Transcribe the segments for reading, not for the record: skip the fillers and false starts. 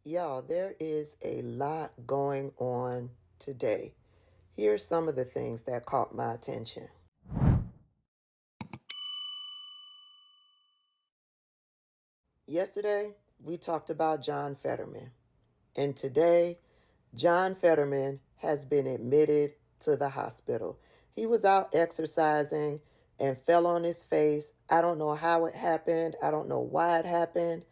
Y'all, there is a lot going on today. Here's some of the things that caught my attention. Yesterday, we talked about John Fetterman. And today, John Fetterman has been admitted to the hospital. He was out exercising and fell on his face. I don't know how it happened. I don't know why it happened.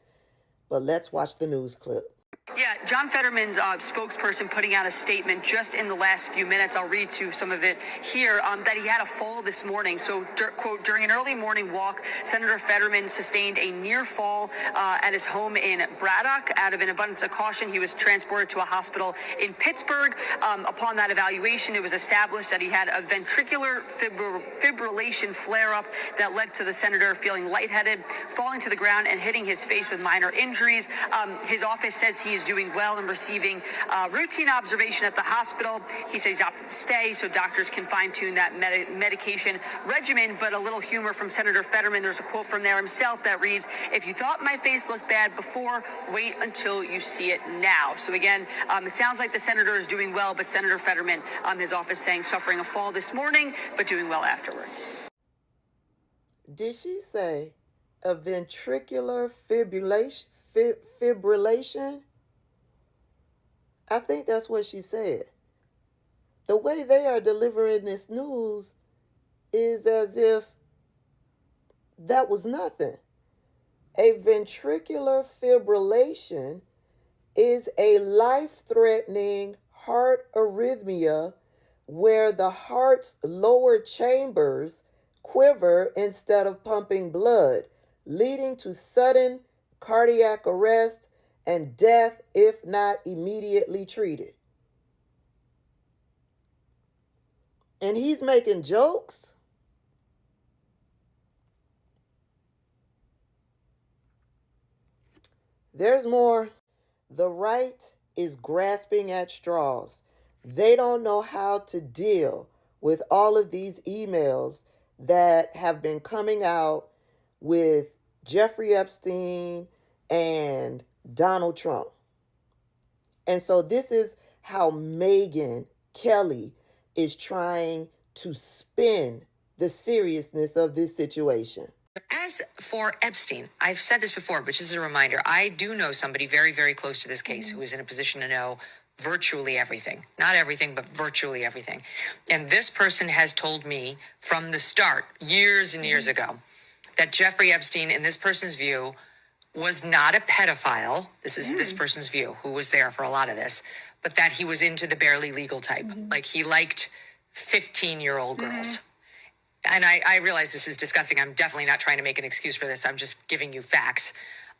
But let's watch the news clip. Yeah, John Fetterman's spokesperson putting out a statement just in the last few minutes. I'll read to some of it here, that he had a fall this morning. So, quote, during an early morning walk, Senator Fetterman sustained a near fall at his home in Braddock. Out of an abundance of caution, he was transported to a hospital in Pittsburgh. Upon that evaluation, it was established that he had a ventricular fibrillation flare-up that led to the senator feeling lightheaded, falling to the ground, and hitting his face with minor injuries. His office says he's doing well and receiving routine observation at the hospital. He says he's opted to stay so doctors can fine-tune that medication regimen. But a little humor from Senator Fetterman. There's a quote from there himself that reads, "If you thought my face looked bad before, wait until you see it now." So again, it sounds like the senator is doing well, but Senator Fetterman, his office saying suffering a fall this morning, but doing well afterwards. Did she say a ventricular fibrillation? I think that's what she said. The way they are delivering this news is as if that was nothing. A ventricular fibrillation is a life-threatening heart arrhythmia where the heart's lower chambers quiver instead of pumping blood, leading to sudden cardiac arrest and death if not immediately treated. And he's making jokes? There's more. The right is grasping at straws. They don't know how to deal with all of these emails that have been coming out with Jeffrey Epstein and Donald Trump. And so this is how Megyn Kelly is trying to spin the seriousness of this situation. As for Epstein, I've said this before, but just as a reminder, I do know somebody very, very close to this case who is in a position to know virtually everything. Not everything, but virtually everything. And this person has told me from the start, years and years ago, that Jeffrey Epstein, in this person's view, was not a pedophile. This is this person's view, who was there for a lot of this, but that he was into the barely legal type. Like he liked 15-year-old girls. And I realize this is disgusting. I'm definitely not trying to make an excuse for this. I'm just giving you facts.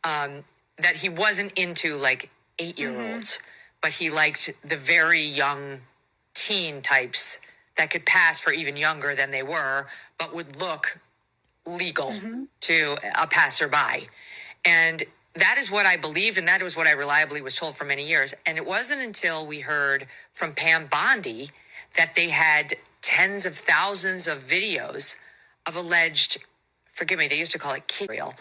That he wasn't into like 8-year-olds, but he liked the very young teen types that could pass for even younger than they were, but would look legal to a passerby. And that is what I believed, and that was what I reliably was told for many years. And it wasn't until we heard from Pam Bondi that they had tens of thousands of videos of alleged, forgive me, they used to call it kid reel,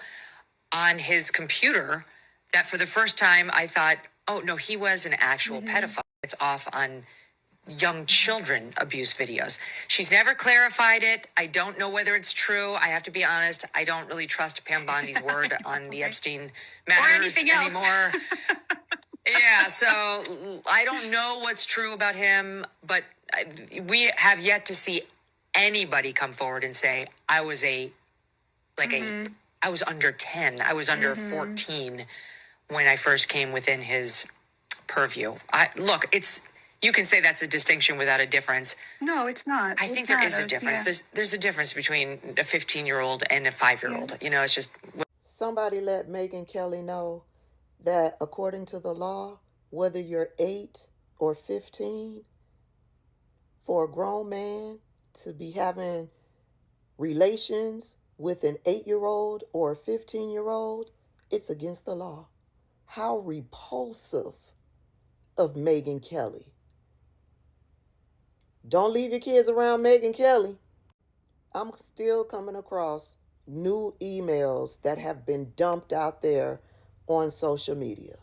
on his computer, that for the first time I thought, oh no, he was an actual pedophile. It's off on young children abuse videos. She's never clarified it. I don't know whether it's true. I have to be honest. I don't really trust Pam Bondi's word on the Epstein matters anymore. Yeah, so I don't know what's true about him, but we have yet to see anybody come forward and say, I was I was under 10. I was under 14 when I first came within his purview. You can say that's a distinction without a difference. No, it's not. I think there is a difference. Yeah. There's a difference between a 15-year-old and a 5-year-old. You know, it's just. Somebody let Megyn Kelly know that according to the law, whether you're 8 or 15, for a grown man to be having relations with an 8-year-old or a 15-year-old, it's against the law. How repulsive of Megyn Kelly. Don't leave your kids around Megyn Kelly. I'm still coming across new emails that have been dumped out there on social media.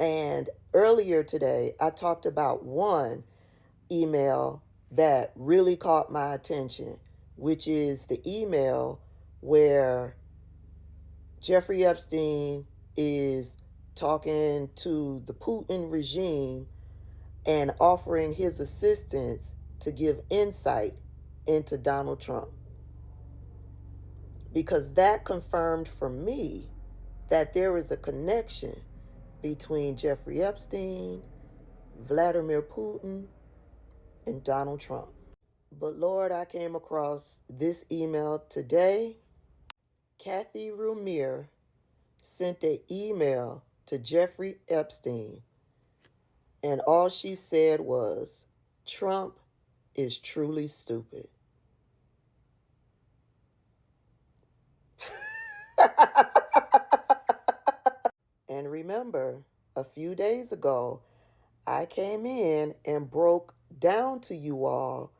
And earlier today, I talked about one email that really caught my attention, which is the email where Jeffrey Epstein is talking to the Putin regime and offering his assistance to give insight into Donald Trump. Because that confirmed for me that there is a connection between Jeffrey Epstein, Vladimir Putin, and Donald Trump. But Lord, I came across this email today. Kathy Rumir sent an email to Jeffrey Epstein, and all she said was, Trump is truly stupid. And remember, a few days ago, I came in and broke down to you all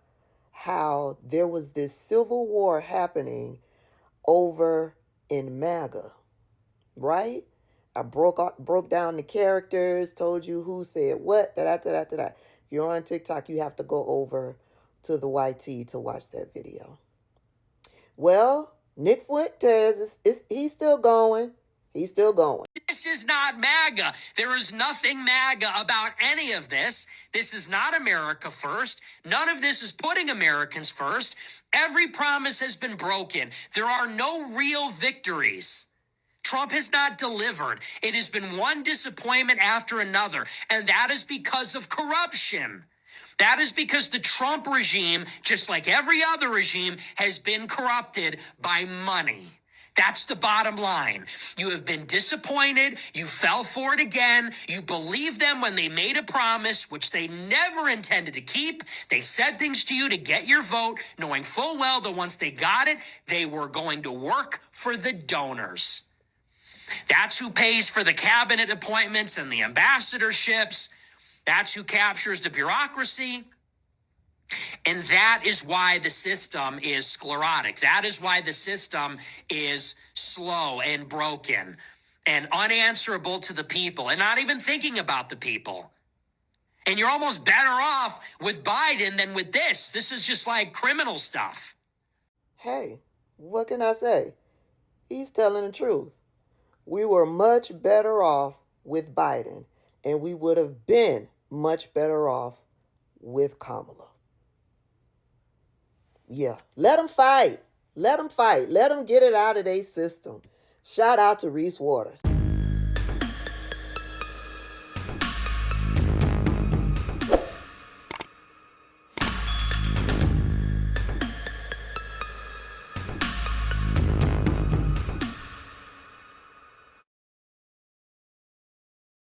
how there was this civil war happening over in MAGA, right? I broke down the characters, told you who said what, da-da. If you're on TikTok, you have to go over to the YT to watch that video. Well, Nick Fuentes, he's still going. He's still going. This is not MAGA. There is nothing MAGA about any of this. This is not America first. None of this is putting Americans first. Every promise has been broken. There are no real victories. Trump has not delivered. It has been one disappointment after another, and that is because of corruption. That is because the Trump regime, just like every other regime, has been corrupted by money. That's the bottom line. You have been disappointed. You fell for it again. You believed them when they made a promise, which they never intended to keep. They said things to you to get your vote, knowing full well that once they got it, they were going to work for the donors. That's who pays for the cabinet appointments and the ambassadorships. That's who captures the bureaucracy. And that is why the system is sclerotic. That is why the system is slow and broken and unanswerable to the people and not even thinking about the people. And you're almost better off with Biden than with this. This is just like criminal stuff. Hey, what can I say? He's telling the truth. We were much better off with Biden, and we would have been much better off with Kamala. Yeah, let them fight. Let them fight. Let them get it out of their system. Shout out to Reese Waters.